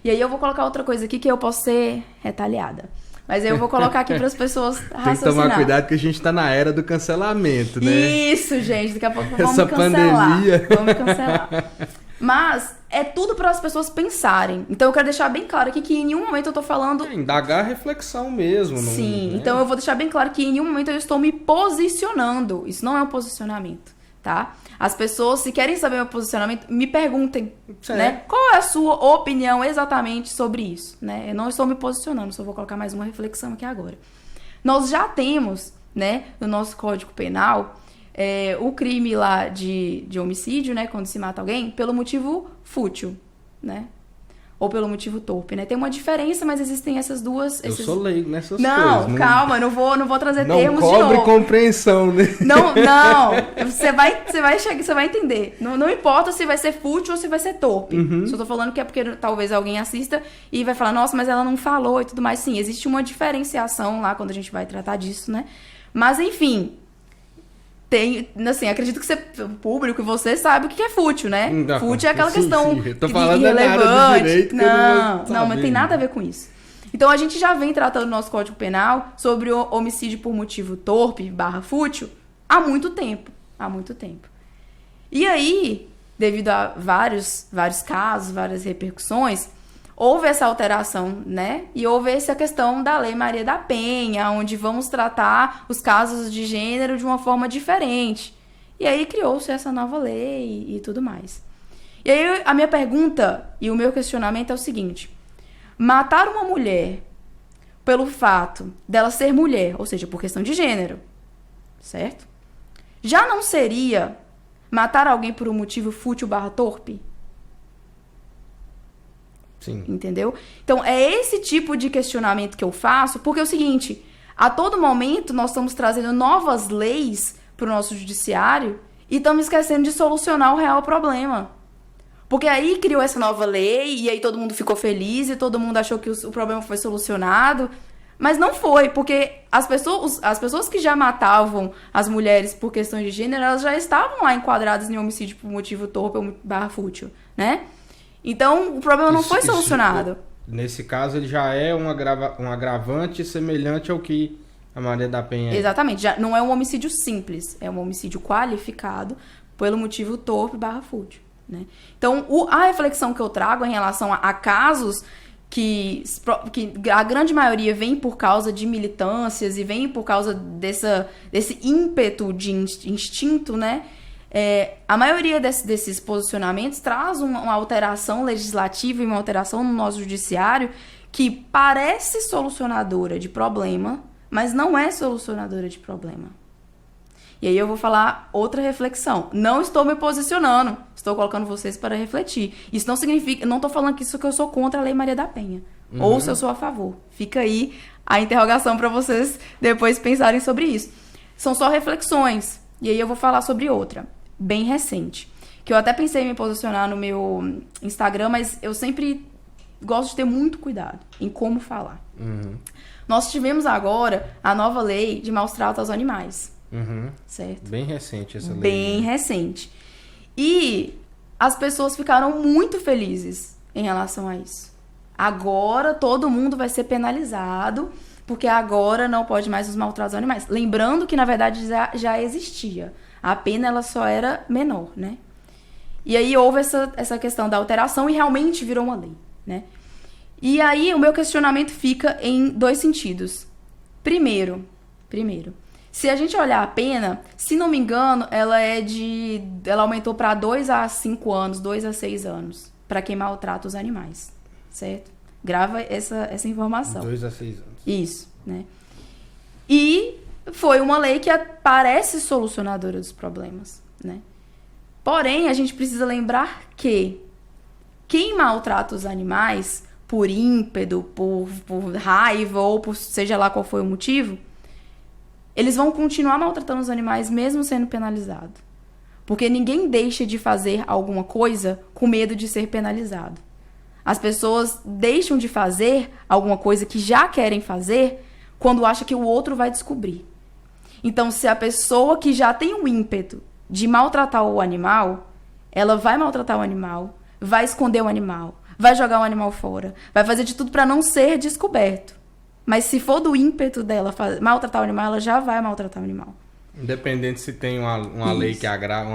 E aí eu vou colocar outra coisa aqui que eu posso ser retaliada. Mas aí eu vou colocar aqui para as pessoas raciocinar. Tem que tomar cuidado que a gente tá na era do cancelamento, né? Isso, gente. Daqui a pouco vamos Essa cancelar. pandemia. Vamos cancelar. Mas é tudo para as pessoas pensarem. Então eu quero deixar bem claro aqui que em nenhum momento eu tô falando... Indagar a reflexão mesmo. Sim, né? então eu vou deixar bem claro que em nenhum momento eu estou me posicionando. Isso não é um posicionamento, tá? As pessoas, se querem saber meu posicionamento, me perguntem, né? Qual é a sua opinião exatamente sobre isso, né? Eu não estou me posicionando, só vou colocar mais uma reflexão aqui agora. Nós já temos, né, no nosso Código Penal, o crime lá de homicídio, né, quando se mata alguém, pelo motivo fútil, né? Ou pelo motivo torpe, né? Tem uma diferença, mas existem essas duas... Eu sou leigo nessas não, coisas. Calma, não vou trazer termos de novo. Não cobre compreensão, né? Não, você vai entender. Não importa se vai ser fútil ou se vai ser torpe. Só tô falando que é porque talvez alguém assista e vai falar, nossa, mas ela não falou e tudo mais. Sim, existe uma diferenciação lá quando a gente vai tratar disso, né? Mas, enfim... Tem, assim, acredito que você, o público, você sabe o que é fútil, né? Não, fútil é aquela questão tô falando irrelevante. Direito, não, mas tem nada a ver com isso. Então, a gente já vem tratando no nosso Código Penal sobre o homicídio por motivo torpe / fútil há muito tempo. Há muito tempo. E aí, devido a vários casos, várias repercussões, houve essa alteração, né? E houve essa questão da Lei Maria da Penha, onde vamos tratar os casos de gênero de uma forma diferente. E aí criou-se essa nova lei e tudo mais. E aí a minha pergunta e o meu questionamento é o seguinte: matar uma mulher pelo fato dela ser mulher, ou seja, por questão de gênero, certo? Já não seria matar alguém por um motivo fútil / torpe? Sim. Entendeu? Então, é esse tipo de questionamento que eu faço, porque é o seguinte, a todo momento nós estamos trazendo novas leis para o nosso judiciário e estamos esquecendo de solucionar o real problema. Porque aí criou essa nova lei e aí todo mundo ficou feliz e todo mundo achou que o problema foi solucionado, mas não foi, porque as pessoas que já matavam as mulheres por questões de gênero, elas já estavam lá enquadradas em homicídio por motivo torpe ou / fútil, né? Então, o problema não foi solucionado. Nesse caso, ele já é um agravante semelhante ao que a Maria da Penha é. Exatamente. Já não é um homicídio simples. É um homicídio qualificado pelo motivo torpe / fútil, né? Então, a reflexão que eu trago em relação a casos que a grande maioria vem por causa de militâncias e vem por causa desse ímpeto de instinto, né? A maioria desses posicionamentos traz uma alteração legislativa e uma alteração no nosso judiciário que parece solucionadora de problema, mas não é solucionadora de problema. E aí eu vou falar outra reflexão. Não estou me posicionando, estou colocando vocês para refletir. Isso não significa, não estou falando que eu sou contra a Lei Maria da Penha, ou se eu sou a favor. Fica aí a interrogação para vocês depois pensarem sobre isso. São só reflexões. E aí eu vou falar sobre outra, bem recente, que eu até pensei em me posicionar no meu Instagram, mas eu sempre gosto de ter muito cuidado em como falar. Nós tivemos agora a nova lei de maus tratos aos animais. Certo? Bem recente essa lei. Bem recente. E as pessoas ficaram muito felizes em relação a isso. Agora todo mundo vai ser penalizado, porque agora não pode mais os maltratos aos animais. Lembrando que, na verdade, já existia. A pena ela só era menor, né? E aí houve essa questão da alteração e realmente virou uma lei, né? E aí o meu questionamento fica em dois sentidos. Primeiro, se a gente olhar a pena, se não me engano, ela aumentou para 2 a 5 anos, 2 a 6 anos, para quem maltrata os animais, certo? Grava essa informação. 2 a 6 anos. Isso, né? E foi uma lei que parece solucionadora dos problemas, né? Porém, a gente precisa lembrar que quem maltrata os animais por ímpeto, por raiva ou por seja lá qual foi o motivo, eles vão continuar maltratando os animais mesmo sendo penalizados. Porque ninguém deixa de fazer alguma coisa com medo de ser penalizado. As pessoas deixam de fazer alguma coisa que já querem fazer quando acha que o outro vai descobrir. Então, se a pessoa que já tem o ímpeto de maltratar o animal, ela vai maltratar o animal, vai esconder o animal, vai jogar um animal fora, vai fazer de tudo para não ser descoberto. Mas se for do ímpeto dela maltratar o animal, ela já vai maltratar o animal. Independente se tem uma lei que agrava,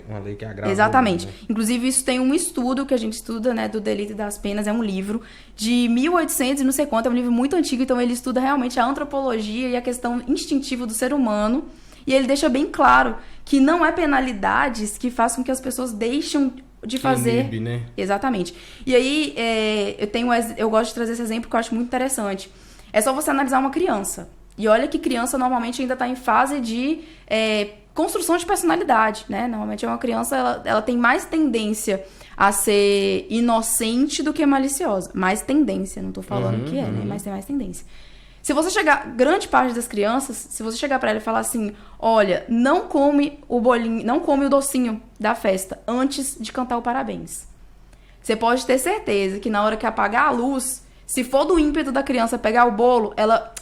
uma lei que agrava. Exatamente. Né? Inclusive, isso tem um estudo que a gente estuda, né, do delito e das penas, é um livro de 1800 e não sei quanto, é um livro muito antigo, então ele estuda realmente a antropologia e a questão instintiva do ser humano, e ele deixa bem claro que não é penalidades que façam com que as pessoas deixem de fazer... Inibe, né? Exatamente. E aí, eu gosto de trazer esse exemplo que eu acho muito interessante. É só você analisar uma criança. E olha que criança normalmente ainda está em fase de construção de personalidade, né? Normalmente uma criança, ela tem mais tendência a ser inocente do que maliciosa. Mais tendência, não estou falando que é, né? Mas tem mais tendência. Se você chegar, grande parte das crianças, se você chegar para ela e falar assim, olha, não come o bolinho, não come o docinho da festa antes de cantar o parabéns. Você pode ter certeza que na hora que apagar a luz, se for do ímpeto da criança pegar o bolo,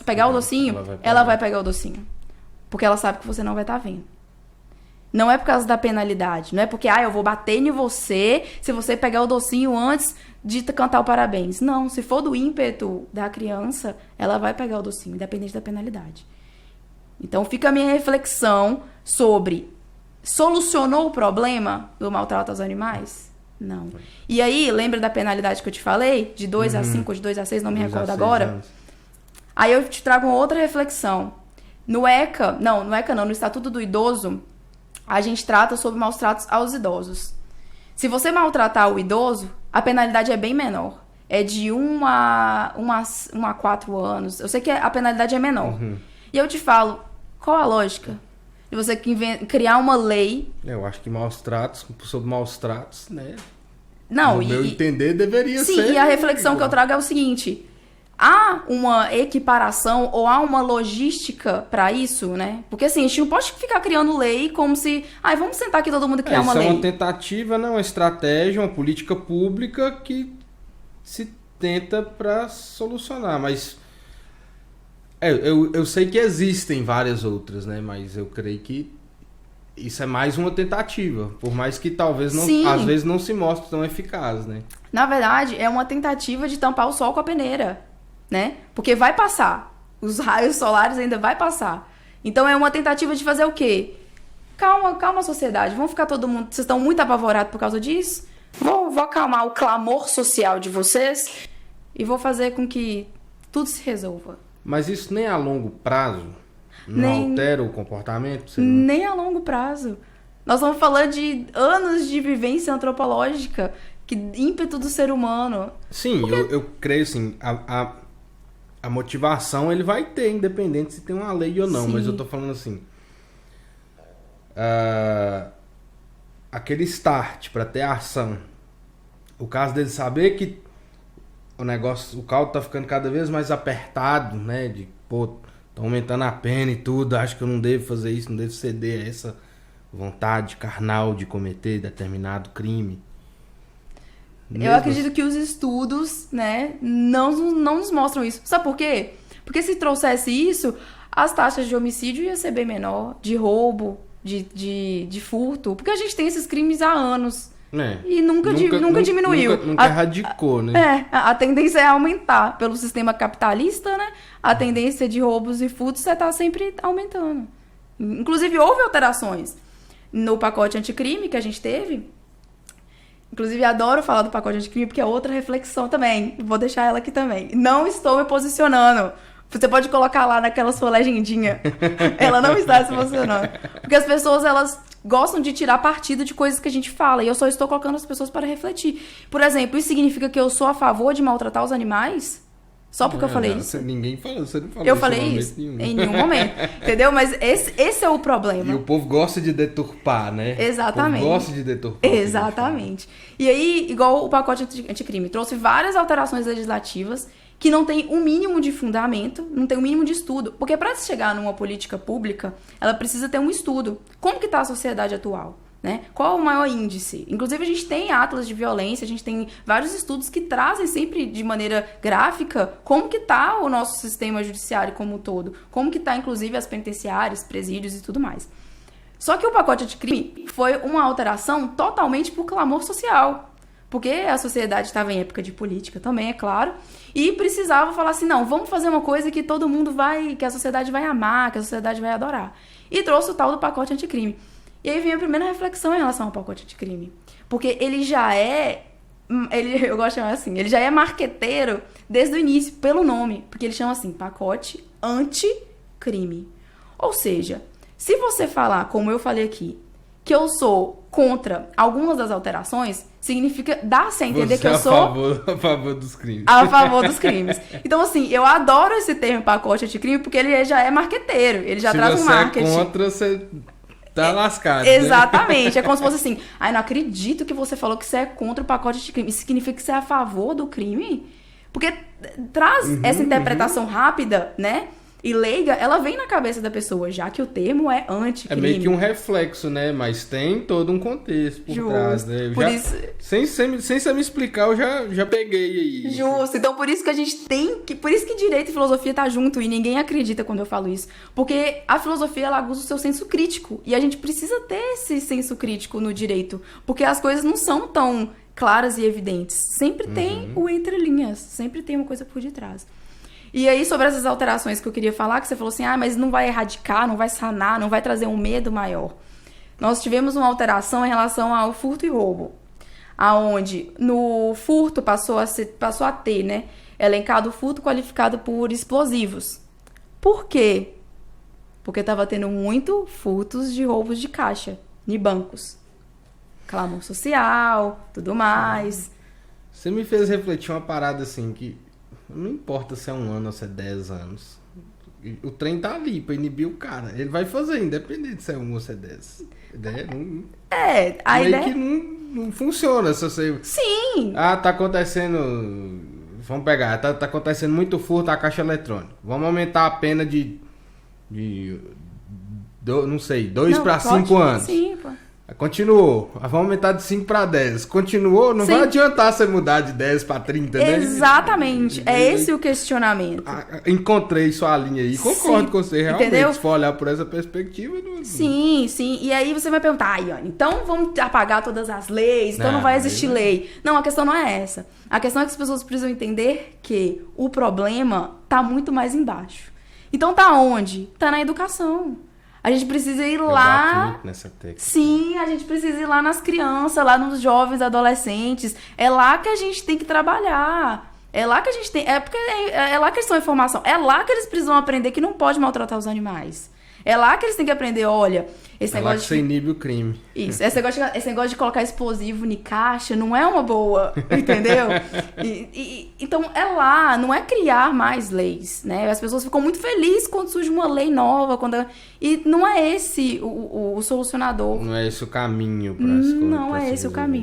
pegar o docinho, ela vai pegar o docinho. Porque ela sabe que você não vai estar vendo. Não é por causa da penalidade. Não é porque, eu vou bater em você se você pegar o docinho antes de cantar o parabéns. Não, se for do ímpeto da criança, ela vai pegar o docinho, independente da penalidade. Então fica a minha reflexão sobre: solucionou o problema do maltrato aos animais? Não. E aí, lembra da penalidade que eu te falei? De 2 a 5 ou de 2 a 6, não me recordo agora. Aí eu te trago uma outra reflexão. No Estatuto do Idoso, a gente trata sobre maus tratos aos idosos. Se você maltratar o idoso, a penalidade é bem menor. É de 1 a 4 anos. Eu sei que a penalidade é menor. E eu te falo, qual a lógica de você criar uma lei? Eu acho que sobre maus tratos, né? Não, no meu entender, deveria ser. Sim, e a reflexão que eu trago é o seguinte: há uma equiparação ou há uma logística para isso, né? Porque assim, a gente não pode ficar criando lei como se... vamos sentar aqui todo mundo e criar uma lei. Isso é uma tentativa, não, uma estratégia, uma política pública que se tenta para solucionar, mas... Eu sei que existem várias outras, né? Mas eu creio que isso é mais uma tentativa, por mais que talvez às vezes não se mostre tão eficaz, né? Na verdade, é uma tentativa de tampar o sol com a peneira, né? Porque vai passar. Os raios solares ainda vai passar. Então é uma tentativa de fazer o quê? Calma, sociedade. Vamos ficar todo mundo... Vocês estão muito apavorados por causa disso? Vou acalmar o clamor social de vocês e vou fazer com que tudo se resolva. Mas isso nem a longo prazo não altera o comportamento? Nem a longo prazo. Nós estamos falando de anos de vivência antropológica, ímpeto do ser humano. Sim, eu creio assim, a motivação ele vai ter, independente se tem uma lei ou não. Sim. Mas eu tô falando assim, aquele start para ter a ação. O caso dele saber que o caldo tá ficando cada vez mais apertado, né? Tá aumentando a pena e tudo, acho que eu não devo fazer isso, não devo ceder a essa vontade carnal de cometer determinado crime. Eu acredito que os estudos, né, não nos mostram isso. Sabe por quê? Porque se trouxesse isso, as taxas de homicídio iam ser bem menor, de roubo, de furto, porque a gente tem esses crimes há anos. E nunca diminuiu. Nunca erradicou, né? A tendência é aumentar. Pelo sistema capitalista, né? A tendência de roubos e furtos está sempre aumentando. Inclusive, houve alterações no pacote anticrime que a gente teve. Inclusive, adoro falar do pacote anticrime porque é outra reflexão também. Vou deixar ela aqui também. Não estou me posicionando. Você pode colocar lá naquela sua legendinha. Ela não está se posicionando. Porque as pessoas, elas gostam de tirar partido de coisas que a gente fala. E eu só estou colocando as pessoas para refletir. Por exemplo, isso significa que eu sou a favor de maltratar os animais? Só porque eu falei isso? Ninguém falou, você não falou isso. Eu falei isso? Em nenhum momento. Entendeu? Mas esse é o problema. E o povo gosta de deturpar, né? Exatamente. O povo gosta de deturpar. Exatamente. E aí, igual o pacote anticrime, trouxe várias alterações legislativas que não tem um mínimo de fundamento, não tem um mínimo de estudo. Porque para se chegar numa política pública, ela precisa ter um estudo. Como que está a sociedade atual? Né? Qual é o maior índice? Inclusive, a gente tem atlas de violência, a gente tem vários estudos que trazem sempre de maneira gráfica como que está o nosso sistema judiciário como um todo, como que está, inclusive, as penitenciárias, presídios e tudo mais. Só que o pacote anticrime foi uma alteração totalmente por clamor social. Porque a sociedade estava em época de política também, é claro. E precisava falar assim, não, vamos fazer uma coisa que todo mundo vai, que a sociedade vai amar, que a sociedade vai adorar. E trouxe o tal do pacote anticrime. E aí vem a primeira reflexão em relação ao pacote anticrime. Porque ele já é, eu gosto de chamar assim, ele já é marqueteiro desde o início, pelo nome. Porque ele chama assim, pacote anticrime. Ou seja, se você falar, como eu falei aqui, que eu sou contra algumas das alterações, significa, dá-se a entender você que eu sou a favor dos crimes. a favor dos crimes. Então, assim, eu adoro esse termo pacote anticrime porque ele já é marqueteiro, ele já traz um marketing. Se você é contra, você tá lascado. Exatamente, né? é como se fosse assim, ai, não acredito que você falou que você é contra o pacote anticrime. Isso significa que você é a favor do crime? Porque traz essa interpretação rápida, né? E leiga, ela vem na cabeça da pessoa, já que o termo é anticrime. É meio que um reflexo, né? Mas tem todo um contexto por trás, né? Eu por já, isso... sem você me explicar, eu já peguei aí. Justo. Então, por isso que a gente tem que... Por isso que direito e filosofia tá junto e ninguém acredita quando eu falo isso. Porque a filosofia, ela aguça o seu senso crítico. E a gente precisa ter esse senso crítico no direito. Porque as coisas não são tão claras e evidentes. Sempre tem o entrelinhas. Sempre tem uma coisa por detrás. E aí, sobre essas alterações que eu queria falar, que você falou assim, mas não vai erradicar, não vai sanar, não vai trazer um medo maior. Nós tivemos uma alteração em relação ao furto e roubo, aonde no furto passou a ter, né, elencado o furto qualificado por explosivos. Por quê? Porque estava tendo muito furtos de roubos de caixa em bancos. Clamor social, tudo mais. Você me fez refletir uma parada assim que... Não importa se é 1 ano ou se é 10 anos. O trem tá ali pra inibir o cara. Ele vai fazer, independente se é 1 ou se é 10. A ideia não... a meio ideia... que não funciona se você... Sim! Tá acontecendo... Vamos pegar, tá acontecendo muito furto à caixa eletrônica. Vamos aumentar a pena não sei, 2 para 5 anos. Sim, pô. Continuou. Vamos aumentar de 5 para 10. Continuou, não vai adiantar você mudar de 10 para 30, né? Exatamente. É esse o questionamento. Encontrei sua linha aí. Concordo com você, realmente. Entendeu? Se for olhar por essa perspectiva... Sim. E aí você vai perguntar, então vamos apagar todas as leis, então não vai existir lei. Não, a questão não é essa. A questão é que as pessoas precisam entender que o problema tá muito mais embaixo. Então tá onde? Tá na educação. A gente precisa ir lá... Nessa técnica. Sim, a gente precisa ir lá nas crianças, lá nos jovens, adolescentes. É lá que a gente tem que trabalhar. É lá que a gente tem... É lá que eles estão em formação. É lá que eles precisam aprender que não pode maltratar os animais. É lá que eles têm que aprender, olha... Esse negócio lá que você inibe o crime. Isso. Esse negócio de colocar explosivo em caixa não é uma boa, entendeu? Então, é lá, não é criar mais leis, né? As pessoas ficam muito felizes quando surge uma lei nova, e não é esse o solucionador. Não é esse o caminho para as coisas. Não é esse o caminho.